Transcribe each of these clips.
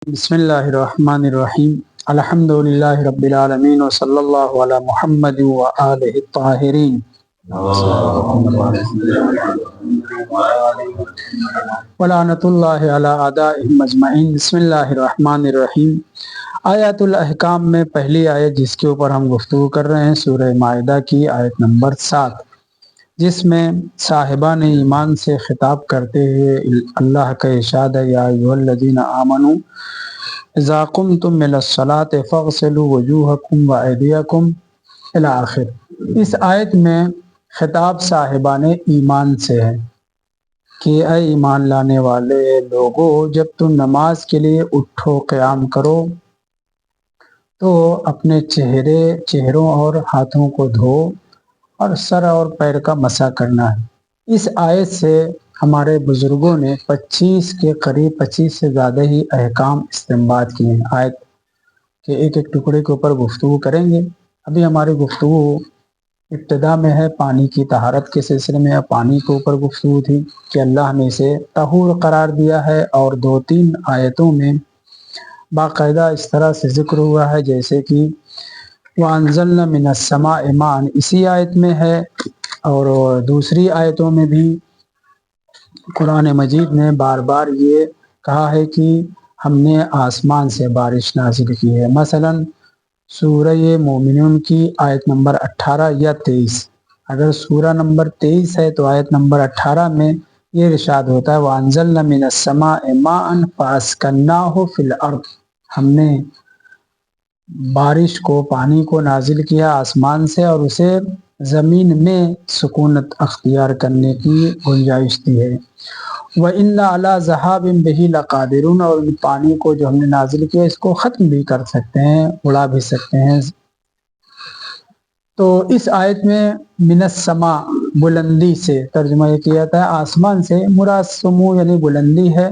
بسم اللہ الرحمن الرحیم الحمد للہ رب العالمین وصلی اللہ علی محمد وآلہ الطاہرین ولعنۃ اللہ علی اعدائہم اجمعین۔ بسم اللہ الرحمن الرحیم۔ آیات الاحکام میں پہلی آیت جس کے اوپر ہم گفتگو کر رہے ہیں سورہ مائدہ کی آیت نمبر 7، جس میں صاحبان ایمان سے خطاب کرتے ہوئے اللہ کا ارشاد ہے، یا ایھا الذین آمنوا اذا قمتم الی الصلاۃ فاغسلوا وجوہکم وایدیکم الی آخر۔ اس آیت میں خطاب صاحبان ایمان سے ہے کہ اے ایمان لانے والے لوگوں، جب تم نماز کے لیے اٹھو، قیام کرو تو اپنے چہروں اور ہاتھوں کو دھو اور سر اور پیر کا مسح کرنا ہے۔ اس آیت سے ہمارے بزرگوں نے 25 سے زیادہ ہی احکام استنباط کیے ہیں۔ آیت کے ایک ایک ٹکڑے کے اوپر گفتگو کریں گے۔ ابھی ہماری گفتگو ابتدا میں ہے، پانی کی طہارت کے سلسلے میں پانی کے اوپر گفتگو تھی کہ اللہ نے اسے طہور قرار دیا ہے، اور 2-3 آیتوں میں باقاعدہ اس طرح سے ذکر ہوا ہے جیسے کہ وَأَنزَلْنَا مِنَ السَّمَاءِ مَاءً، اسی آیت میں ہے، اور دوسری آیتوں میں بھی قرآن مجید نے بار بار یہ کہا ہے کہ ہم نے آسمان سے بارش نازل کی ہے۔ مثلا سورہ مومنون کی آیت نمبر 18 یا 23، اگر سورہ نمبر 23 ہے تو آیت نمبر 18 میں یہ ارشاد ہوتا ہے وَأَنزَلْنَا مِنَ السَّمَاءِ مَاءً فَأَسْكَنَّاهُ فِي الْأَرْضِ، ہم نے بارش کو، پانی کو نازل کیا آسمان سے اور اسے زمین میں سکونت اختیار کرنے کی گنجائش دی ہے۔ وَإِنَّا عَلَىٰ ذَهَابٍ بِهِ لَقَادِرُونَ، اور پانی کو جو ہم نے نازل کیا اس کو ختم بھی کر سکتے ہیں، اڑا بھی سکتے ہیں۔ تو اس آیت میں من السماء بلندی سے ترجمہ یہ کیا جاتا ہے، آسمان سے مراد سمو یعنی بلندی ہے،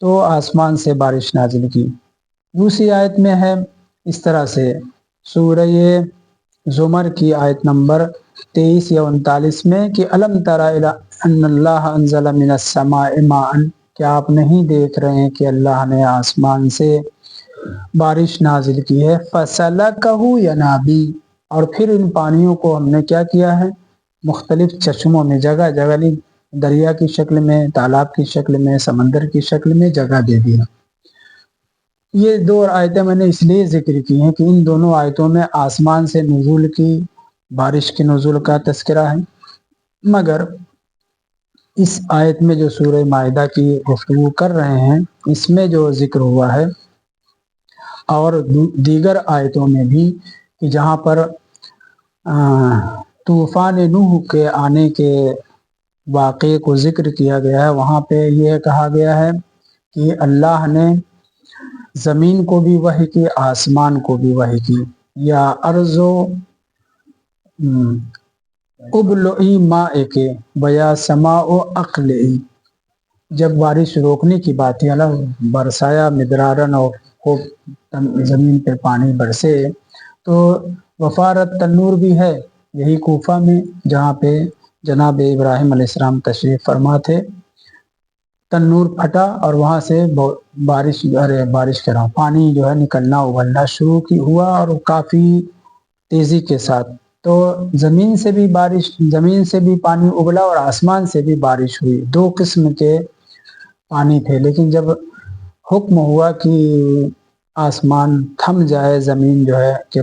تو آسمان سے بارش نازل کی۔ دوسری آیت میں ہے اس طرح سے سورہ زمر کی آیت نمبر 23 یا 39 میں کہ الم تر الی ان اللہ انزل من السماء ماء، کیا آپ نہیں دیکھ رہے ہیں کہ اللہ نے آسمان سے بارش نازل کی ہے، فسلکہ ینابیع، اور پھر ان پانیوں کو ہم نے کیا کیا ہے، مختلف چشموں میں، جگہ جگہ، دریا کی شکل میں، تالاب کی شکل میں، سمندر کی شکل میں جگہ دے دیا۔ یہ 2 آیتیں میں نے اس لیے ذکر کی ہیں کہ ان دونوں آیتوں میں آسمان سے نزول کی، بارش کے نزول کا تذکرہ ہے، مگر اس آیت میں جو سورہ مائدہ کی گفتگو کر رہے ہیں اس میں جو ذکر ہوا ہے، اور دیگر آیتوں میں بھی کہ جہاں پر طوفان نوح کے آنے کے واقعے کو ذکر کیا گیا ہے، وہاں پہ یہ کہا گیا ہے کہ اللہ نے زمین کو بھی وحی کی، آسمان کو بھی وحی کی، یا ارض ابلعی ماءک ویا سماء اقلعی، جب بارش روکنے کی بات تھی، اللہ برسایا مدرارن، اور خوب زمین پہ پانی برسے، تو وفارت تنور بھی ہے یہی کوفہ میں جہاں پہ جناب ابراہیم علیہ السلام تشریف فرما تھے، تنور پھٹا اور وہاں سے بارش کر رہا پانی جو ہے نکلنا ابلنا شروع ہوا، اور کافی تیزی کے ساتھ، تو زمین سے بھی پانی ابلا اور آسمان سے بھی بارش ہوئی، 2 قسم کے پانی تھے۔ لیکن جب حکم ہوا کہ آسمان تھم جائے، زمین جو ہے کہ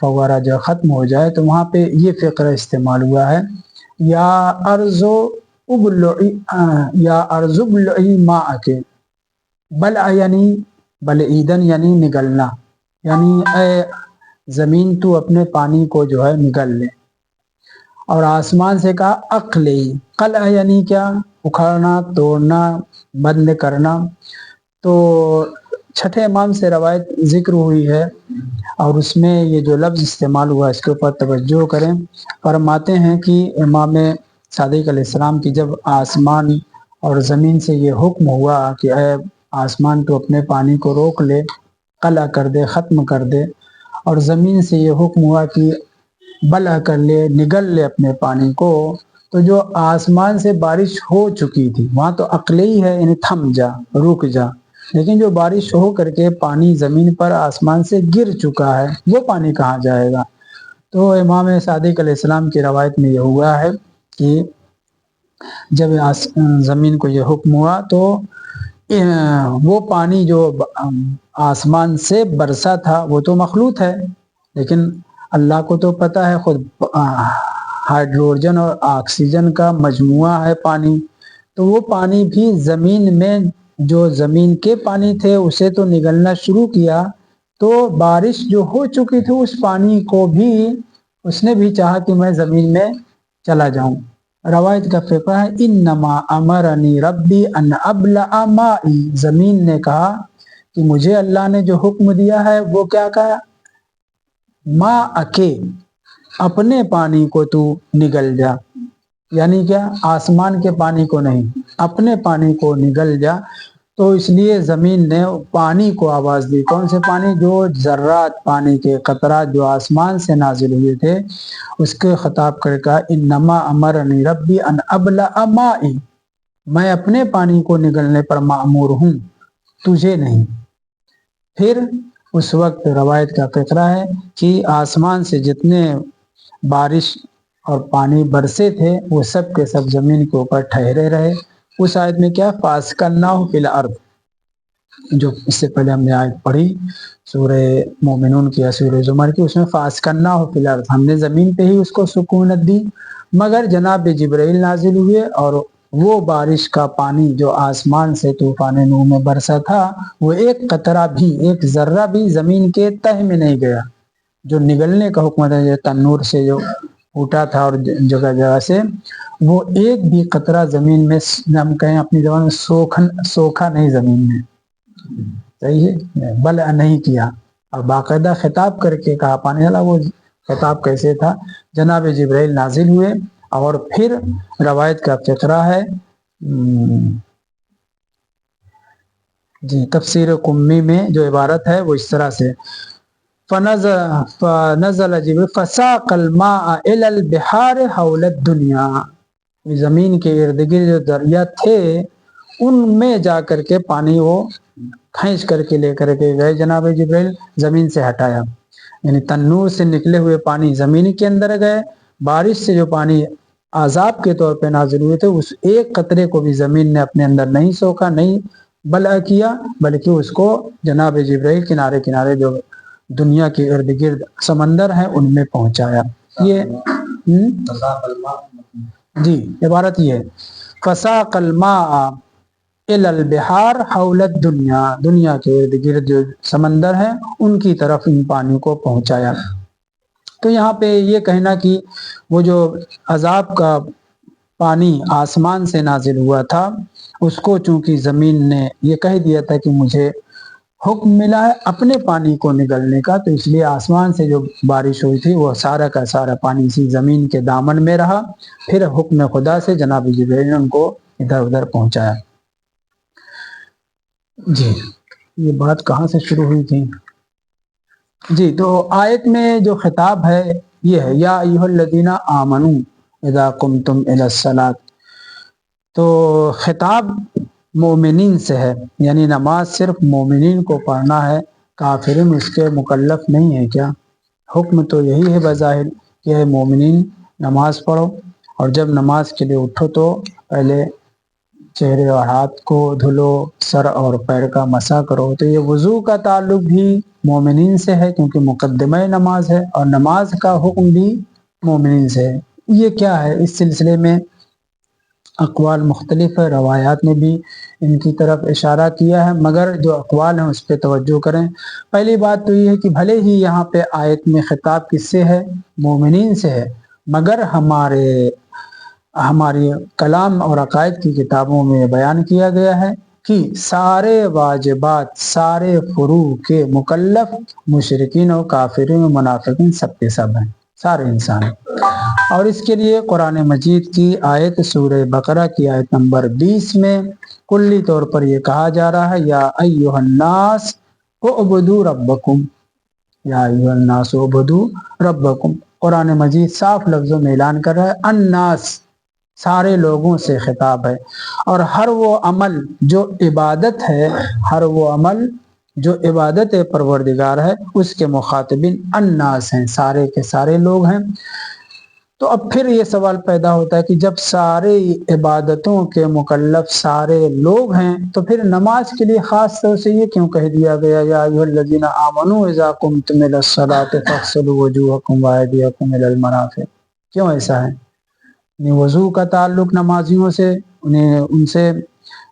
فوارہ جو ختم ہو جائے، تو وہاں پہ یہ فقرہ استعمال ہوا ہے، یا ارض ابلعی ماءک، بلع یعنی بلعیدن یعنی نگلنا، یعنی اے زمین تو اپنے پانی کو جو ہے نگل لے، اور آسمان سے کہا اقلعی، قلع یعنی کیا، اکھاڑنا، توڑنا، بند کرنا۔ تو چھٹے امام سے روایت ذکر ہوئی ہے، اور اس میں یہ جو لفظ استعمال ہوا اس کے اوپر توجہ کریں، فرماتے ہیں کہ امام صادق علیہ السلام کی جب آسمان اور زمین سے یہ حکم ہوا کہ اے آسمان تو اپنے پانی کو روک لے، قلع کر دے، ختم کر دے، اور زمین سے یہ حکم ہوا کہ بلع کر لے، نگل لے اپنے پانی کو، تو جو آسمان سے بارش ہو چکی تھی وہاں تو اقلعی ہے، یعنی تھم جا، رک جا، لیکن جو بارش ہو کر کے پانی زمین پر آسمان سے گر چکا ہے وہ پانی کہاں جائے گا؟ تو امام صادق علیہ السلام کی روایت میں یہ ہوا ہے کہ جب زمین کو یہ حکم ہوا تو وہ پانی جو آسمان سے برسا تھا وہ تو مخلوط ہے، لیکن اللہ کو تو پتہ ہے خود ہائیڈروجن اور آکسیجن کا مجموعہ ہے پانی، تو وہ پانی بھی زمین میں جو زمین کے پانی تھے اسے تو نگلنا شروع کیا، تو بارش جو ہو چکی تھی اس پانی کو بھی اس نے بھی چاہا کہ میں زمین میں چلا جاؤں۔ روایت کا فقہ ہے انما امرنی ربی ان ابلع مائی، زمین نے کہا کہ مجھے اللہ نے جو حکم دیا ہے وہ کیا کہا؟ ما اکے، اپنے پانی کو تو نگل جا، یعنی کیا؟ آسمان کے پانی کو نہیں، اپنے پانی کو نگل جا۔ تو اس لیے زمین نے پانی کو آواز دی، کون سے پانی؟ جو ذرات پانی کے قطرات جو آسمان سے نازل ہوئے تھے اس کے خطاب کر کہا انما امرنی ربی ان ابلع مائی، میں اپنے پانی کو نگلنے پر مأمور ہوں، تجھے نہیں۔ پھر اس وقت روایت کا فقرہ ہے کہ آسمان سے جتنے بارش اور پانی برسے تھے وہ سب کے سب زمین کے اوپر ٹھہرے رہے۔ اس آیت میں کیا فاسکناہ فی الارض، جو اس سے پہلے ہم نے آیت پڑھی سورہ مومنون کی یا سورہ زمر کی، اس میں فاسکناہ فی الارض، ہم نے زمین پہ ہی اس کو سکونت دی، مگر جناب جبرائیل نازل ہوئے اور وہ بارش کا پانی جو آسمان سے طوفان نوح میں برسا تھا وہ ایک قطرہ بھی، ایک ذرہ بھی زمین کے تہ میں نہیں گیا، جو نگلنے کا حکم تھا، جو تنور سے جو پھوٹا تھا اور جگہ جگہ سے، وہ ایک بھی قطرہ زمین میں، ہم کہیں اپنی زبان میں، سوکھا نہیں زمین میں، صحیح ہے، بلع نہیں کیا، اور باقاعدہ خطاب کر کے کہا پانی والا۔ وہ خطاب کیسے تھا؟ جناب جبرائیل نازل ہوئے، اور پھر روایت کا فقرہ ہے جی تفسیر قمی میں جو عبارت ہے وہ اس طرح سے فنزل جبرائیل فساق الماء الى البحار حول الدنیا، زمین کے ارد گرد جو دریا تھے ان میں جا کر کے پانی وہ کھینچ کر کے لے کر کے گئے، جناب جبرائیل زمین سے ہٹایا، یعنی تنور سے نکلے ہوئے پانی زمین کے اندر گئے، بارش سے جو پانی عذاب کے طور پہ نازل ہوئے تھے اس ایک قطرے کو بھی زمین نے اپنے اندر نہیں سوکھا، نہیں بلع کیا، بلکہ اس کو جناب جبرائیل کنارے کنارے جو دنیا کے ارد گرد سمندر ہیں ان میں پہنچایا۔ یہ جی عبارت یہ ہے فساق الماء الى البحار حول الدنیا، دنیا کے ارد گرد جو سمندر ہیں ان کی طرف ان پانی کو پہنچایا۔ تو یہاں پہ یہ کہنا کہ وہ جو عذاب کا پانی آسمان سے نازل ہوا تھا اس کو چونکہ زمین نے یہ کہہ دیا تھا کہ مجھے حکم ملا ہے اپنے پانی کو نگلنے کا، تو اس لیے آسمان سے جو بارش ہوئی تھی وہ سارا کا سارا پانی اسی زمین کے دامن میں رہا، پھر حکم خدا سے جناب جبرائیل نے ان کو ادھر ادھر پہنچایا۔ جی یہ بات کہاں سے شروع ہوئی تھی؟ جی تو آیت میں جو خطاب ہے یہ ہے یا ایھا الذین آمنوا اذا قمتم الی الصلاۃ، تو خطاب مومنین سے ہے، یعنی نماز صرف مومنین کو پڑھنا ہے، کافرین اس کے مکلف نہیں ہے کیا؟ حکم تو یہی ہے بظاہر کہ اے مومنین نماز پڑھو، اور جب نماز کے لیے اٹھو تو پہلے چہرے اور ہاتھ کو دھلو، سر اور پیر کا مسح کرو، تو یہ وضو کا تعلق بھی مومنین سے ہے کیونکہ مقدمہ نماز ہے، اور نماز کا حکم بھی مومنین سے ہے۔ یہ کیا ہے؟ اس سلسلے میں اقوال مختلف ہے، روایات نے بھی ان کی طرف اشارہ کیا ہے، مگر جو اقوال ہیں اس پہ توجہ کریں۔ پہلی بات تو یہ ہے کہ بھلے ہی یہاں پہ آیت میں خطاب کس سے ہے؟ مومنین سے ہے، مگر ہماری کلام اور عقائد کی کتابوں میں بیان کیا گیا ہے کہ سارے واجبات، سارے فروع کے مکلف مشرکین اور کافرین و منافقین سب کے سب ہیں، سارے انسان، اور اس کے لیے قرآن مجید کی آیت سورہ بقرہ کی آیت نمبر 20 میں کلی طور پر یہ کہا جا رہا ہے یا ایھا الناس اعبدوا ربکم، یا ایھا الناس اعبدوا ربکم، قرآن مجید صاف لفظوں میں اعلان کر رہا ہے الناس، سارے لوگوں سے خطاب ہے، اور ہر وہ عمل جو عبادت ہے، ہر وہ عمل جو عبادت پروردگار ہے، اس کے مخاطبین الناس ہیں، سارے کے سارے لوگ ہیں۔ تو اب پھر یہ سوال پیدا ہوتا ہے کہ جب سارے عبادتوں کے مکلف سارے لوگ ہیں تو پھر نماز کے لیے خاص طور سے یہ کیوں کہہ دیا گیا یا ایھا الذین آمنوا اذا قمتم الی الصلاۃ فاغسلوا وجوہکم وایدیکم الی المرافق؟ کیوں ایسا ہے؟ وضو کا تعلق نمازیوں سے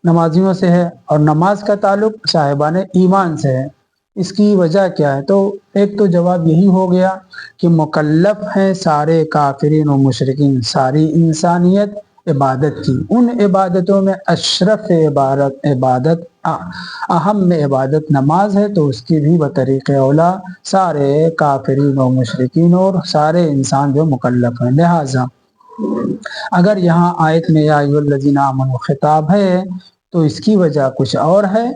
نمازیوں سے ہے، اور نماز کا تعلق صاحبان ایمان سے ہے۔ اس کی وجہ کیا ہے؟ تو ایک تو جواب یہی ہو گیا کہ مکلف ہیں سارے کافرین و مشرکین، ساری انسانیت عبادت کی، ان عبادتوں میں اشرف عبادت اہم عبادت نماز ہے، تو اس کی بھی بطریق اولا سارے کافرین و مشرکین اور سارے انسان جو مکلف ہیں۔ لہٰذا اگر یہاں آیت میں یا ایھا الذین آمنوا خطاب ہے تو اس کی وجہ کچھ اور ہے۔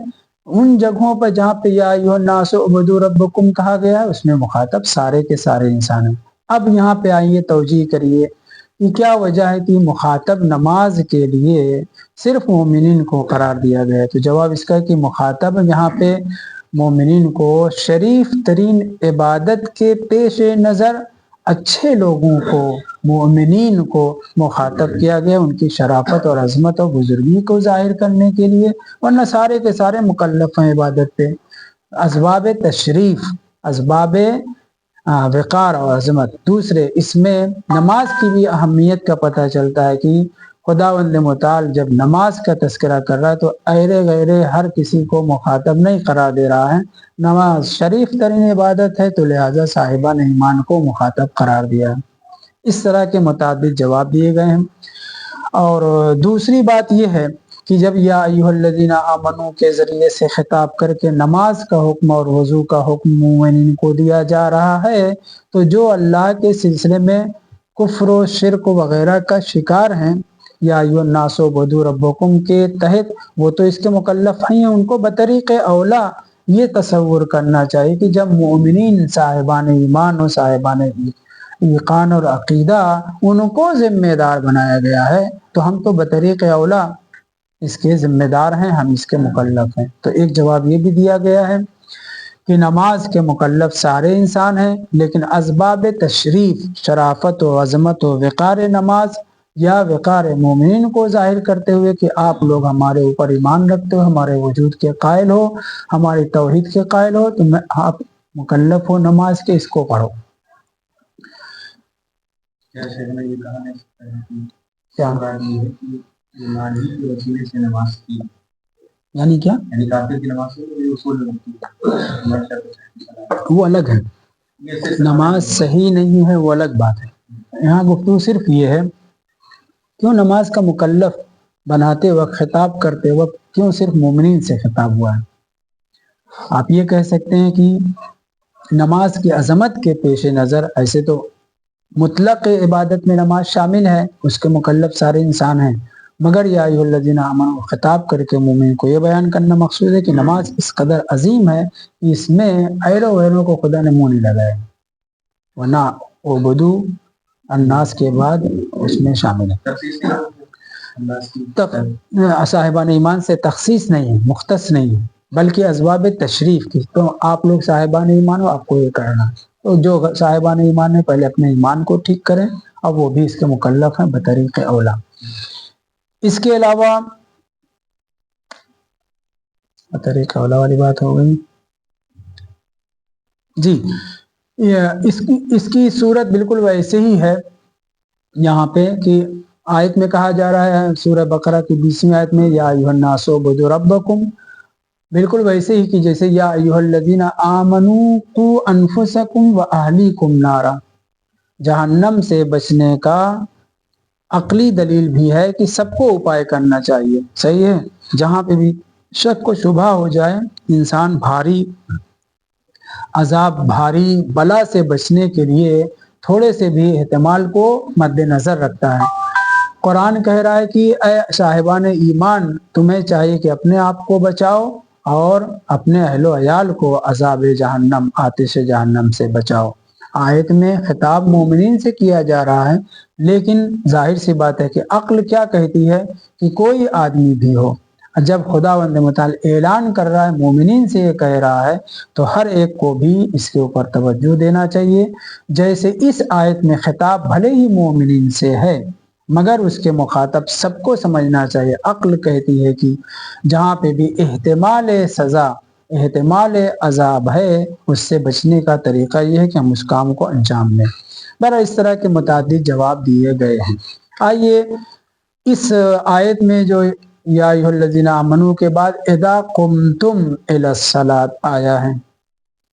ان جگہوں پر جہاں پہ یا ایھا الناس اعبدوا ربکم کہا گیا ہے اس میں مخاطب سارے کے سارے انسان ہیں۔ اب یہاں پہ آئیے توجیہ کریے کہ کیا وجہ ہے کہ مخاطب نماز کے لیے صرف مومنین کو قرار دیا گیا ہے؟ تو جواب اس کا ہے کہ مخاطب یہاں پہ مومنین کو شریف ترین عبادت کے پیش نظر اچھے لوگوں کو، مومنین کو مخاطب کیا گیا، ان کی شرافت اور عظمت اور بزرگی کو ظاہر کرنے کے لیے، ورنہ سارے کے سارے مکلف ہیں عبادت پہ۔ اسباب تشریف، اسباب وقار اور عظمت۔ دوسرے، اس میں نماز کی بھی اہمیت کا پتہ چلتا ہے کہ خداوند متعال جب نماز کا تذکرہ کر رہا ہے تو ایرے غیرے ہر کسی کو مخاطب نہیں قرار دے رہا ہے۔ نماز شریف ترین عبادت ہے تو لہٰذا صاحبان ایمان کو مخاطب قرار دیا ہے۔ اس طرح کے متعدد جواب دیے گئے ہیں۔ اور دوسری بات یہ ہے کہ جب یا ایھا الذین آمنوا کے ذریعے سے خطاب کر کے نماز کا حکم اور وضو کا حکم مومنین کو دیا جا رہا ہے تو جو اللہ کے سلسلے میں کفر و شرک وغیرہ کا شکار ہیں، یا ایھا الناس اعبدوا ربکم کے تحت وہ تو اس کے مکلف ہیں، ان کو بطریق اولا یہ تصور کرنا چاہیے کہ جب مومنین صاحبان ایمان و صاحبان ایقان اور عقیدہ ان کو ذمہ دار بنایا گیا ہے تو ہم تو بطریق اولا اس کے ذمہ دار ہیں، ہم اس کے مکلف ہیں۔ تو ایک جواب یہ بھی دیا گیا ہے کہ نماز کے مکلف سارے انسان ہیں، لیکن اسباب تشریف، شرافت و عظمت و وقار نماز یا وقار مومنین کو ظاہر کرتے ہوئے کہ آپ لوگ ہمارے اوپر ایمان رکھتے ہو، ہمارے وجود کے قائل ہو، ہماری توحید کے قائل ہو، تو آپ مکلف ہو نماز کے، اس کو پڑھو۔ یعنی کیا؟ وہ الگ ہے، نماز صحیح نہیں ہے وہ الگ بات ہے۔ یہاں گفتگو صرف یہ ہے کیوں نماز کا مکلف بناتے وقت، خطاب کرتے وقت کیوں صرف مومنین سے خطاب ہوا ہے؟ آپ یہ کہہ سکتے ہیں کہ نماز کی عظمت کے پیش نظر ایسے تو مطلق عبادت میں نماز شامل ہے، اس کے مکلف سارے انسان ہیں، مگر یا ایھا الذین آمنوا خطاب کر کے مومن کو یہ بیان کرنا مقصود ہے کہ نماز اس قدر عظیم ہے کہ اس میں ایروں ویروں کو خدا نے منہ نہیں لگایا، ورنہ اعبدوا الناس کے بعد اس میں شامل ہے۔ صاحبان ایمان سے تخصیص نہیں ہے، مختص نہیں ہے، بلکہ اسباب تشریف کی، تو آپ لوگ صاحبان ایمان ہو، آپ کو یہ کرنا ہے۔ تو جو صاحبان ایمان ہیں پہلے اپنے ایمان کو ٹھیک کریں، اب وہ بھی اس کے مکلف ہیں بطریق اولا۔ اس کے علاوہ بطریق اولا والی بات ہو گئی جی، اس کی صورت بالکل ویسے ہی ہے یہاں پہ کہ آیت میں کہا جا رہا ہے سورہ بقرہ کی 20ویں آیت میں یا ایھا الناس اعبدوا ربکم، بالکل ویسے ہی کہ جیسے یا ایھا الذین آمنوا قوا انفسکم واہلیکم نارا، جہنم سے بچنے کا عقلی دلیل بھی ہے کہ سب کو اپائے کرنا چاہیے، صحیح ہے۔ جہاں پہ بھی شک و شبہ ہو جائے، انسان بھاری عذاب، بھاری بلا سے بچنے کے لیے تھوڑے سے بھی احتمال کو مد نظر رکھتا ہے۔ قرآن کہہ رہا ہے کہ اے صاحبان ایمان، تمہیں چاہیے کہ اپنے آپ کو بچاؤ اور اپنے اہل و عیال کو عذاب جہنم، آتش جہنم سے بچاؤ۔ آیت میں خطاب مومنین سے کیا جا رہا ہے، لیکن ظاہر سی بات ہے کہ عقل کیا کہتی ہے کہ کوئی آدمی بھی ہو، جب خداوند متعال اعلان کر رہا ہے، مومنین سے یہ کہہ رہا ہے، تو ہر ایک کو بھی اس کے اوپر توجہ دینا چاہیے۔ جیسے اس آیت میں خطاب بھلے ہی مومنین سے ہے، مگر اس کے مخاطب سب کو سمجھنا چاہیے۔ عقل کہتی ہے کہ جہاں پہ بھی احتمال سزا، احتمال عذاب ہے، اس سے بچنے کا طریقہ یہ ہے کہ ہم اس کام کو انجام دیں۔ بہرحال اس طرح کے متعدد جواب دیے گئے ہیں۔ آئیے اس آیت میں جو یا ایھا الذین آمنو کے بعد اذا قمتم الی الصلاۃ آیا ہے،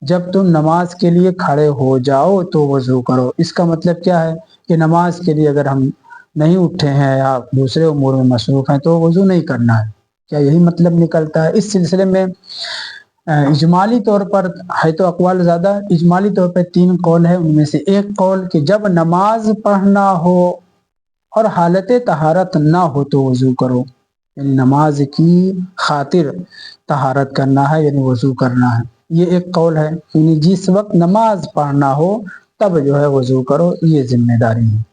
جب تم نماز کے لیے کھڑے ہو جاؤ تو وضو کرو۔ اس کا مطلب کیا ہے کہ نماز کے لیے اگر ہم نہیں اٹھے ہیں یا دوسرے امور میں مصروف ہیں تو وضو نہیں کرنا ہے، کیا یہی مطلب نکلتا ہے؟ اس سلسلے میں اجمالی طور پر ہے تو اقوال زیادہ، اجمالی طور پر 3 قول ہے۔ ان میں سے ایک قول کہ جب نماز پڑھنا ہو اور حالت طہارت نہ ہو تو وضو کرو، یعنی نماز کی خاطر طہارت کرنا ہے، یعنی وضو کرنا ہے، یہ ایک قول ہے۔ یعنی جس وقت نماز پڑھنا ہو تب جو ہے وضو کرو، یہ ذمہ داری ہے۔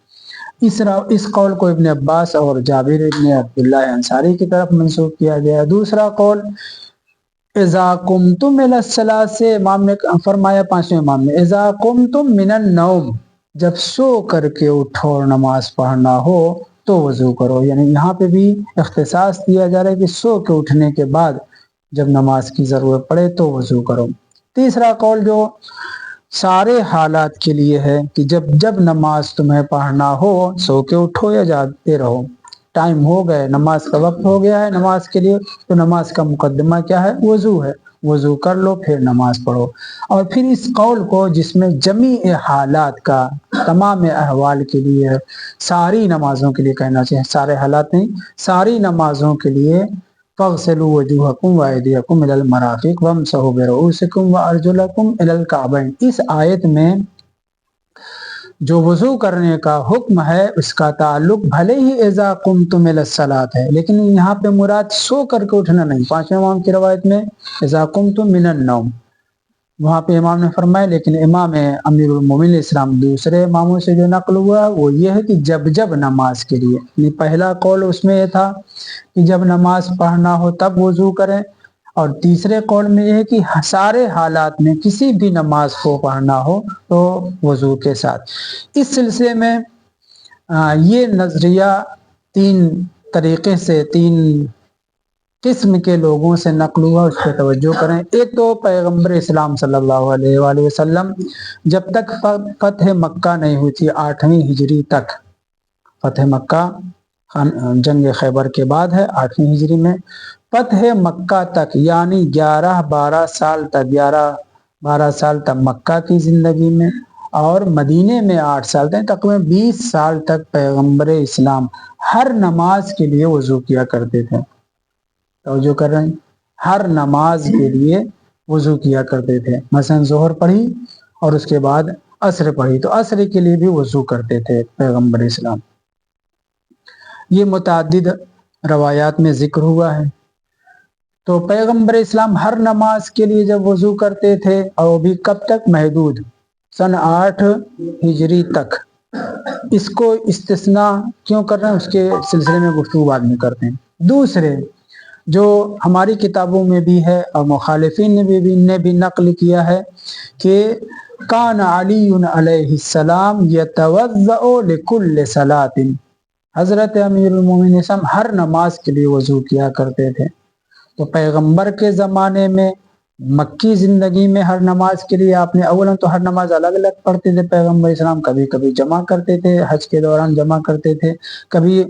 اس قول کو ابن عباس اور جابر ابن عبداللہ انصاری کی طرف منسوب کیا گیا ہے۔ دوسرا قول اذا قمتم الی الصلاۃ سے امام نے فرمایا، 5ویں امام نے، اذا قمتم من النوم، جب سو کر کے اٹھو اور نماز پڑھنا ہو تو وضو کرو، یعنی یہاں پہ بھی اختصاص دیا جا رہا ہے کہ سو کے اٹھنے کے بعد جب نماز کی ضرورت پڑے تو وضو کرو۔ تیسرا قول جو سارے حالات کے لیے ہے کہ جب نماز تمہیں پڑھنا ہو، سو کے اٹھو یا جاگتے رہو، ٹائم ہو گئے، نماز کا وقت ہو گیا ہے نماز کے لیے، تو نماز کا مقدمہ کیا ہے؟ وضو ہے، وضو کر لو پھر نماز پڑھو۔ اور پھر اس قول کو جس میں جمیع حالات کا، تمام احوال کے لیے، ساری نمازوں کے لیے کہنا چاہیے، سارے حالات نہیں، ساری نمازوں کے لیے فاغسلوا وجوہکم وایدیکم الی المرافق وامسحوا برؤوسکم وارجلکم الی الکعبین، اس آیت میں جو وضو کرنے کا حکم ہے اس کا تعلق بھلے ہی اذا قمتم الی الصلاۃ ہے، لیکن یہاں پہ مراد سو کر کے اٹھنا نہیں۔ 5ویں امام کی روایت میں اذا قمتم من النوم، وہاں پہ امام نے فرمایا، لیکن امام امیر المومنین علیہ السلام دوسرے اماموں سے جو نقل ہوا وہ یہ ہے کہ جب نماز کے لیے، یعنی پہلا قول اس میں یہ تھا کہ جب نماز پڑھنا ہو تب وضو کریں، اور تیسرے قول میں یہ ہے کہ سارے حالات میں کسی بھی نماز کو پڑھنا ہو تو وضو کے ساتھ۔ اس سلسلے میں یہ نظریہ 3 طریقے سے، 3 قسم کے لوگوں سے نقل ہوا، اس پہ توجہ کریں۔ ایک تو پیغمبر اسلام صلی اللہ علیہ وآلہ وسلم جب تک فتح مکہ نہیں ہوئی تھی، 8ویں ہجری تک، فتح مکہ جنگ خیبر کے بعد ہے 8ویں ہجری میں، فتح مکہ تک یعنی 11-12 سال تک، 11-12 سال تک مکہ کی زندگی میں، اور مدینے میں 8 سال تک، تقریباً 20 سال تک پیغمبر اسلام ہر نماز کے لیے وضو کیا کرتے تھے۔ توجہ کر رہے ہیں، ہر نماز کے لیے وضو کیا کرتے تھے، مثلا ظہر پڑھی اور اس کے بعد عصر پڑھی تو عصر کے لیے بھی وضو کرتے تھے پیغمبر اسلام۔ یہ متعدد روایات میں ذکر ہوا ہے۔ تو پیغمبر اسلام ہر نماز کے لیے جب وضو کرتے تھے، اور وہ بھی کب تک؟ محدود سن 8 ہجری تک۔ اس کو استثناء کیوں کر رہے ہیں اس کے سلسلے میں گفتگو بعد میں کرتے ہیں۔ دوسرے جو ہماری کتابوں میں بھی ہے اور مخالفین نے بھی نقل کیا ہے کہ کان علی علیہ السلام یتوضأ لکل صلاۃ، حضرت امیر المومنین ہر نماز کے لیے وضو کیا کرتے تھے۔ تو پیغمبر کے زمانے میں، مکی زندگی میں، ہر نماز کے لیے آپ نے اولا تو ہر نماز الگ الگ پڑھتے تھے پیغمبر اسلام، کبھی کبھی جمع کرتے تھے، حج کے دوران جمع کرتے تھے، کبھی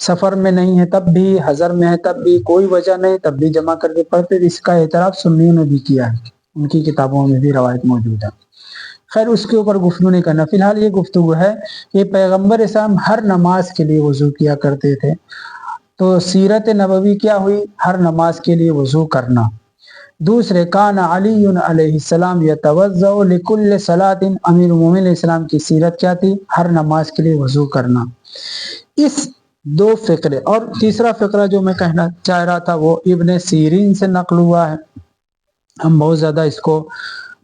سفر میں نہیں ہے تب بھی، حضر میں ہے تب بھی، کوئی وجہ نہیں تب بھی جمع کر کے پڑھتے تھے۔ اس کا اعتراف سنیوں نے بھی کیا ہے، ان کی کتابوں میں بھی روایت موجود ہے۔ خیر اس کے اوپر گفتگو نہیں کرنا، فی الحال یہ گفتگو ہے کہ پیغمبر اسلام ہر نماز کے لیے وضو کیا کرتے تھے۔ تو سیرت نبوی کیا ہوئی؟ ہر نماز کے لیے وضو کرنا۔ دوسرے کان علی علیہ السلام یتوضأ لکل صلاۃ، امیر المومنین علیہ السلام کی سیرت کیا تھی؟ ہر نماز کے لیے وضو کرنا۔ اس 2 فقرے، اور تیسرا فقرہ جو میں کہنا چاہ رہا تھا وہ ابن سیرین سے نقل ہوا ہے۔ ہم بہت زیادہ اس کو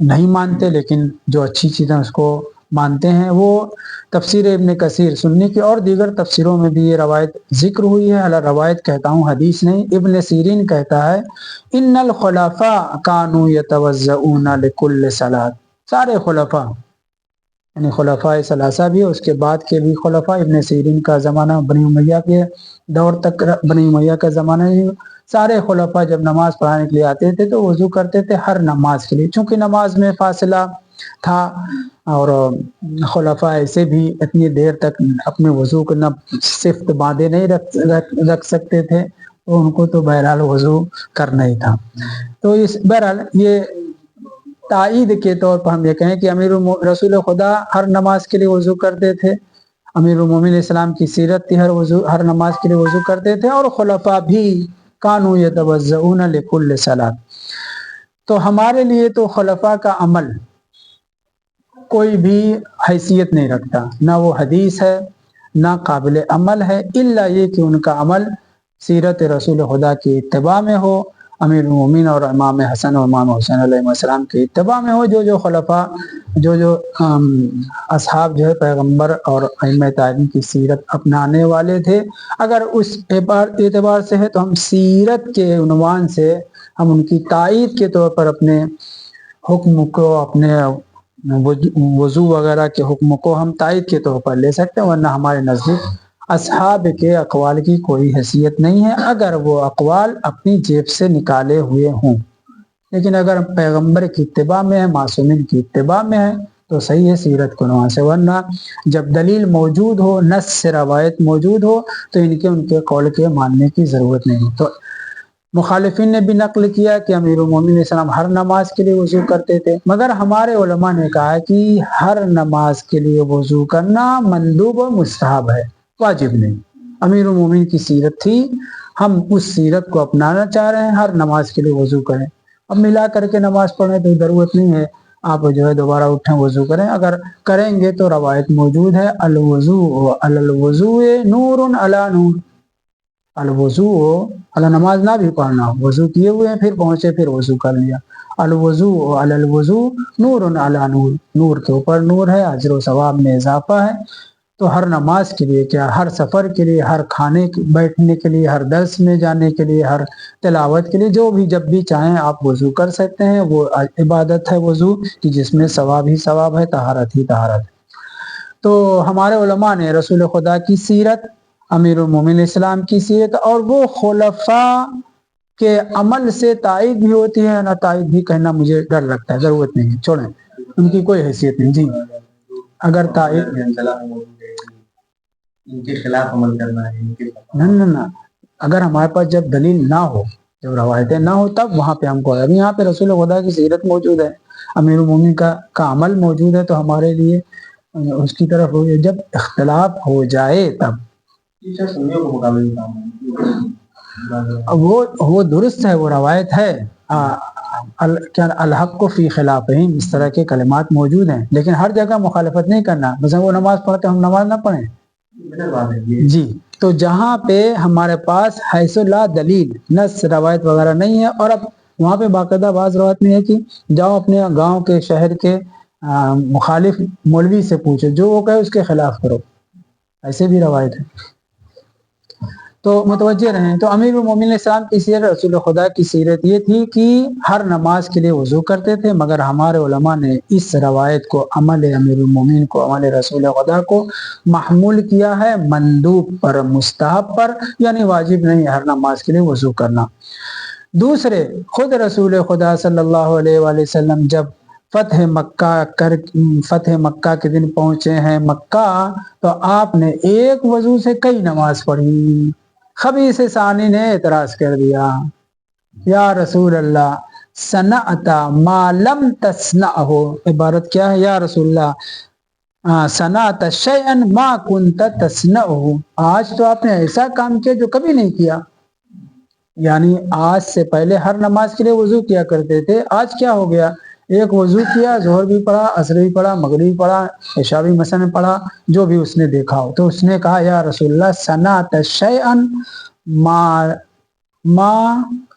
نہیں مانتے، لیکن جو اچھی چیزیں اس کو مانتے ہیں وہ تفسیر ابن کثیر سنی کی اور دیگر تفسیروں میں بھی یہ روایت ذکر ہوئی ہے. اللہ روایت کہتا ہوں حدیث نہیں. ابن سیرین کہتا ہے ان الخلفاء کانوا یتوضؤون لکل صلاۃ. سارے خلفاء یعنی خلفاء ثلاثہ بھی اس کے بعد کے بھی خلفاء، ابن سیرین کا زمانہ بنی امیہ کے دور تک، بنی امیہ کا زمانہ ہے، سارے خلفاء جب نماز پڑھانے کے لیے آتے تھے تو وضو کرتے تھے ہر نماز کے لیے، چونکہ نماز میں فاصلہ تھا اور خلفاء ایسے بھی اتنی دیر تک اپنے وضو کو نہ صفت باندھے نہیں رکھ سکتے تھے، تو ان کو تو بہرحال وضو کرنا ہی تھا. تو اس بہرحال یہ تائید کے طور پر ہم یہ کہیں کہ رسول خدا ہر نماز کے لیے وضو کرتے تھے، امیر المومنین اسلام کی سیرت تھی، ہر نماز کے لیے وضو کرتے تھے، اور خلفاء بھی کانوا یتوضؤون لکل صلاۃ. تو ہمارے لیے تو خلفاء کا عمل کوئی بھی حیثیت نہیں رکھتا، نہ وہ حدیث ہے نہ قابل عمل ہے، الا یہ کہ ان کا عمل سیرت رسول خدا کی اتباع میں ہو، امیر المومنین اور امام حسن اور امام حسین علیہ السلام کی اتباع میں ہو. جو خلفاء جو اصحاب جو ہے پیغمبر اور ائمہ تابعین کی سیرت اپنانے والے تھے، اگر اس اعتبار سے ہے تو ہم سیرت کے عنوان سے ہم ان کی تائید کے طور پر اپنے حکم کو، اپنے وضو وغیرہ کے حکم کو ہم تائید کے طور پر لے سکتے ہیں، ورنہ ہمارے نزدیک اصحاب کے اقوال کی کوئی حیثیت نہیں ہے اگر وہ اقوال اپنی جیب سے نکالے ہوئے ہوں. لیکن اگر پیغمبر کی اتباع میں ہے، معصومین کی اتباع میں ہے تو صحیح ہے سیرت کے عنوان سے، ورنہ جب دلیل موجود ہو، نص سے روایت موجود ہو تو ان کے قول کے ماننے کی ضرورت نہیں. تو مخالفین نے بھی نقل کیا کہ امیر المومنین السلام ہر نماز کے لیے وضو کرتے تھے، مگر ہمارے علماء نے کہا کہ ہر نماز کے لیے وضو کرنا مندوب و مستحب ہے، واجب نہیں. امیر المومنین کی سیرت تھی، ہم اس سیرت کو اپنانا چاہ رہے ہیں، ہر نماز کے لیے وضو کریں. اب ملا کر کے نماز پڑھیں تو ضرورت نہیں ہے آپ جو ہے دوبارہ اٹھیں وضو کریں، اگر کریں گے تو روایت موجود ہے الوضوء علی الوضوء نور علی نور. الوضوء علی نماز نہ بھی پڑھنا، وضو کیے ہوئے ہیں پھر پہنچے پھر وضو کر لیا. الوضوء علی الوضوء نور علی نور، نور کے اوپر نور ہے، اجر و ثواب میں اضافہ ہے. تو ہر نماز کے لیے کیا، ہر سفر کے لیے، ہر کھانے بیٹھنے کے لیے، ہر درس میں جانے کے لیے، ہر تلاوت کے لیے، جو بھی جب بھی چاہیں آپ وضو کر سکتے ہیں. وہ عبادت ہے وضو کہ جس میں ثواب ہی ثواب ہے، طہارت ہی طہارت ہے. تو ہمارے علماء نے رسول خدا کی سیرت، امیر المومنین اسلام کی سیرت اور وہ خلفاء کے عمل سے تائید بھی ہوتی ہے، نہ تائید بھی کہنا مجھے ڈر لگتا ہے، ضرورت نہیں ہے، چھوڑیں، ان کی کوئی حیثیت نہیں. جی اگر تائید ان کے خلاف عمل کرنا ہے، نہ اگر ہمارے پاس جب دلیل نہ ہو، جب روایتیں نہ ہو، تب وہاں پہ ہم کو ابھی یہاں پہ رسول خدا کی سیرت موجود ہے، امیر المومنین کا عمل موجود ہے، تو ہمارے لیے اس کی طرف ہو. جب اختلاف ہو جائے تب وہ درست ہے، وہ روایت ہے، الحق کو فی خلافہم، اس طرح کے کلمات موجود ہیں، لیکن ہر جگہ مخالفت نہیں کرنا. مثلا وہ نماز پڑھتے ہم نماز نہ پڑھیں، جی. تو جہاں پہ ہمارے پاس حیث لا دلیل، نص روایت وغیرہ نہیں ہے، اور اب وہاں پہ باقاعدہ بعض روایت میں ہے کہ جاؤ اپنے گاؤں کے، شہر کے مخالف مولوی سے پوچھو، جو وہ کہے اس کے خلاف کرو، ایسے بھی روایت ہے. تو متوجہ رہیں. تو امیر المومنین السلام کی سیرت، رسول خدا کی سیرت یہ تھی کہ ہر نماز کے لیے وضو کرتے تھے، مگر ہمارے علماء نے اس روایت کو، عمل امیر المومنین کو، عمل رسول خدا کو محمول کیا ہے مندوب پر، مستحب پر، یعنی واجب نہیں ہر نماز کے لیے وضو کرنا. دوسرے، خود رسول خدا صلی اللہ علیہ وآلہ وسلم جب فتح مکہ کے دن پہنچے ہیں مکہ، تو آپ نے ایک وضو سے کئی نماز پڑھی. خبیث ثانی نے اعتراض کر دیا، یا رسول اللہ صنعت ما لم تصنعہ. عبارت کیا ہے؟ یا رسول اللہ صنعت شیئا ما کنت تصنعہ، آج تو آپ نے ایسا کام کیا جو کبھی نہیں کیا. یعنی آج سے پہلے ہر نماز کے لیے وضو کیا کرتے تھے، آج کیا ہو گیا؟ ایک وضو کیا، ظہر بھی پڑھا، عصر بھی پڑھا، مغرب بھی پڑھا، عشاء بھی مثلا پڑھا، جو بھی اس نے دیکھا ہو. تو اس نے کہا یا رسول اللہ صنعت شیئا ما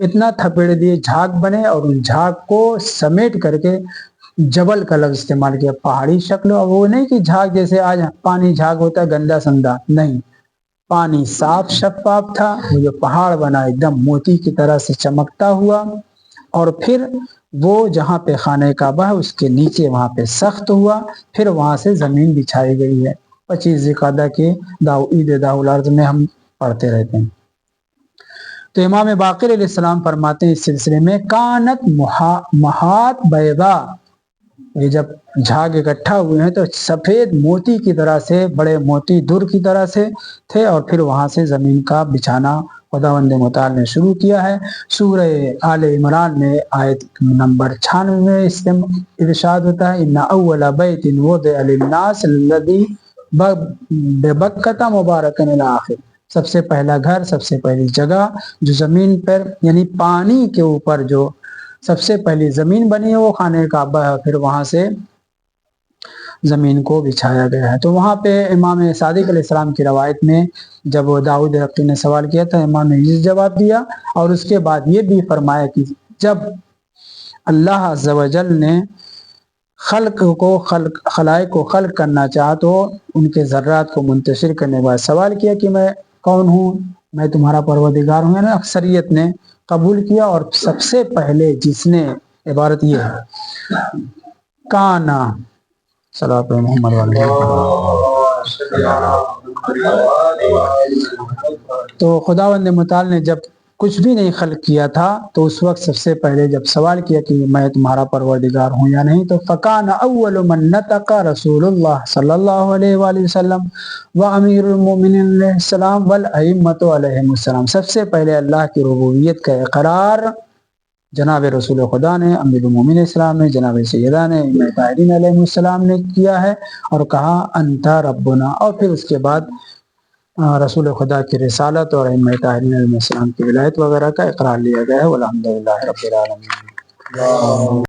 اتنا تھپیڑ دیے جھاگ بنے اور ان جھاگ کو سمیٹ کر کے جبل کا لفظ استعمال کیا، پہاڑی شکل، اور وہ نہیں کہ جھاگ جیسے آج پانی جھاگ ہوتا ہے گندا سندا، نہیں، پانی صاف شفاف تھا، وہ جو پہاڑ بنا ایک دم موتی کی طرح سے چمکتا ہوا، اور پھر وہ جہاں پہ خانہ کعبہ ہے اس کے نیچے وہاں پہ سخت ہوا، پھر وہاں سے زمین بچھائی گئی ہے۔ 25 ذوالقعدہ کے عید داء الارض میں ہم پڑھتے رہتے ہیں۔ تو امام باقر علیہ السلام فرماتے ہیں اس سلسلے میں، کانت محات بیضا، یہ جب جھاگ اکٹھا ہوئے ہیں تو سفید موتی کی طرح سے، بڑے موتی در کی طرح سے تھے، اور پھر وہاں سے زمین کا بچھانا خداوند متعال نے شروع کیا ہے۔ سورہ آل عمران میں آیت نمبر 96 میں اس سے ارشاد ہوتا ہے، ان اول بیت وضع للناس الذی ببکۃ مبارکا الی آخر، سب سے پہلا گھر، سب سے پہلی جگہ جو زمین پر یعنی پانی کے اوپر جو سب سے پہلی زمین بنی ہے وہ خانہ کعبہ ہے، پھر وہاں سے زمین کو بچھایا گیا ہے۔ تو وہاں پہ امام صادق علیہ السلام کی روایت میں جب داؤد حقی نے سوال کیا تھا، امام نے یہ جواب دیا، اور اس کے بعد یہ بھی فرمایا کہ جب اللہ عز و جل نے خلائق کو خلق کرنا چاہا تو ان کے ذرات کو منتشر کرنے کے بعد سوال کیا کہ میں کون ہوں، میں تمہارا پروردگار ہوں، یعنی اکثریت نے قبول کیا، اور سب سے پہلے جس نے، عبارت یہ ہے، کانا صلوات محمد علیہ، تو خداوند متعال نے جب کچھ بھی نہیں خلق کیا تھا تو اس وقت سب سے پہلے جب سوال کیا کہ میں تمہارا پروردگار ہوں یا نہیں، تو فکان اول من نطق رسول اللہ صلی اللہ علیہ وآلہ وسلم و امیر المومنین علیہ السلام والائمۃ علیہم السلام، سب سے پہلے اللہ کی ربوبیت کا اقرار جناب رسول خدا نے، امیر المومنین علیہ السلام نے، جناب سیدہ نے، امام طاہرین علیہ السلام نے کیا ہے، اور کہا انت ربنا، اور پھر اس کے بعد رسول خدا کی رسالت اور ائمہ طاہرین علیہ السلام کی ولایت وغیرہ کا اقرار لیا گیا ہے۔ والحمدللہ رب العالمین۔